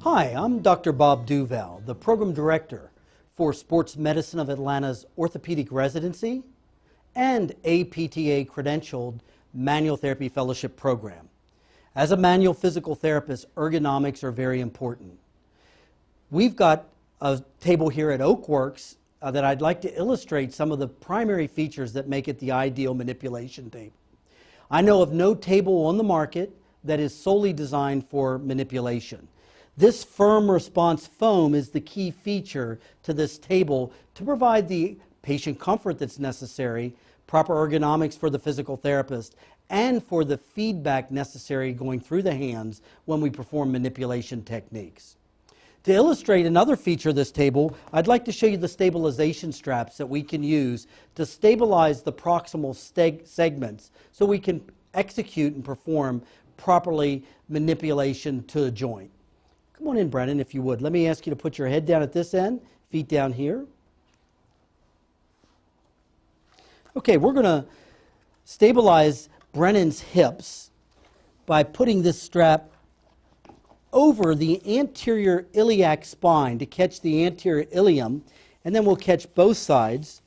Hi, I'm Dr. Bob Duval, the Program Director for Sports Medicine of Atlanta's Orthopedic Residency and APTA credentialed Manual Therapy Fellowship Program. As a manual physical therapist, ergonomics are very important. We've got a table here at Oakworks that I'd like to illustrate some of the primary features that make it the ideal manipulation table. I know of no table on the market that is solely designed for manipulation. This firm response foam is the key feature to this table to provide the patient comfort that's necessary, proper ergonomics for the physical therapist, and for the feedback necessary going through the hands when we perform manipulation techniques. To illustrate another feature of this table, I'd like to show you the stabilization straps that we can use to stabilize the proximal segments so we can execute and perform properly manipulation to a joint. Come on in, Brennan, if you would. Let me ask you to put your head down at this end, feet down here. Okay, we're going to stabilize Brennan's hips by putting this strap over the anterior iliac spine to catch the anterior ilium, and then we'll catch both sides.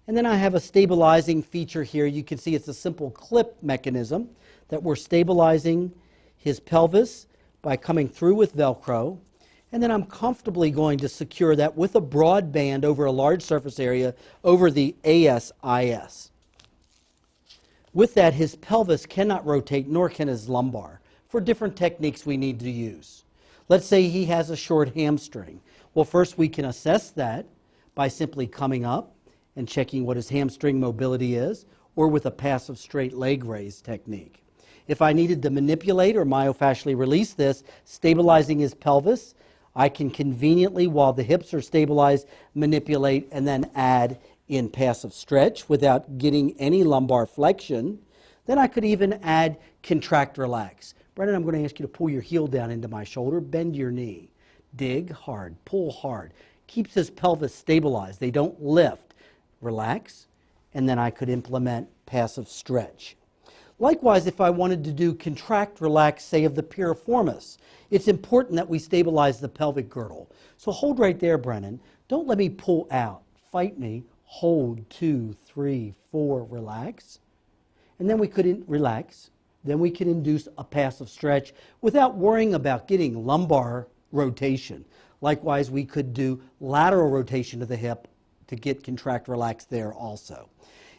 And then I have a stabilizing feature here. You can see it's a simple clip mechanism that we're stabilizing his pelvis by coming through with Velcro, and then I'm comfortably going to secure that with a broad band over a large surface area over the ASIS. With that, his pelvis cannot rotate, nor can his lumbar, for different techniques we need to use. Let's say he has a short hamstring. Well, first we can assess that by simply coming up and checking what his hamstring mobility is, or with a passive straight leg raise technique. If I needed to manipulate or myofascially release this, stabilizing his pelvis, I can conveniently, while the hips are stabilized, manipulate and then add in passive stretch without getting any lumbar flexion. Then I could even add contract relax. Brennan, I'm going to ask you to pull your heel down into my shoulder, bend your knee, dig hard, pull hard. Keeps his pelvis stabilized. They don't lift. Relax, and then I could implement passive stretch. Likewise, if I wanted to do contract, relax, say of the piriformis, it's important that we stabilize the pelvic girdle. So hold right there, Brennan. Don't let me pull out. Fight me. Hold, 2, 3, 4, relax. And then we could relax. Then we can induce a passive stretch without worrying about getting lumbar rotation. Likewise, we could do lateral rotation of the hip to get contract, relax there also.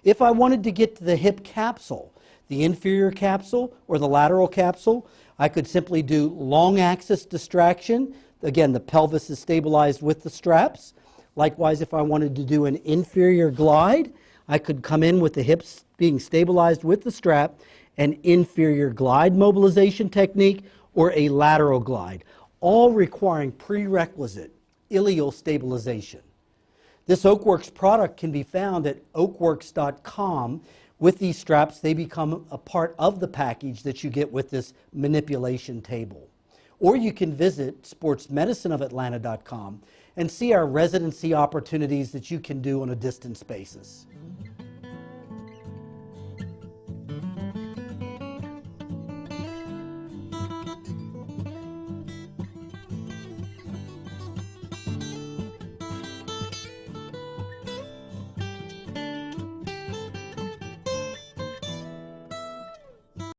If I wanted to get to the hip capsule, the inferior capsule or the lateral capsule, I could simply do long axis distraction. Again, the pelvis is stabilized with the straps. Likewise, if I wanted to do an inferior glide, I could come in with the hips being stabilized with the strap, an inferior glide mobilization technique, or a lateral glide, all requiring prerequisite ilial stabilization. This Oakworks product can be found at oakworks.com. With these straps, they become a part of the package that you get with this manipulation table. Or you can visit sportsmedicineofatlanta.com and see our residency opportunities that you can do on a distance basis.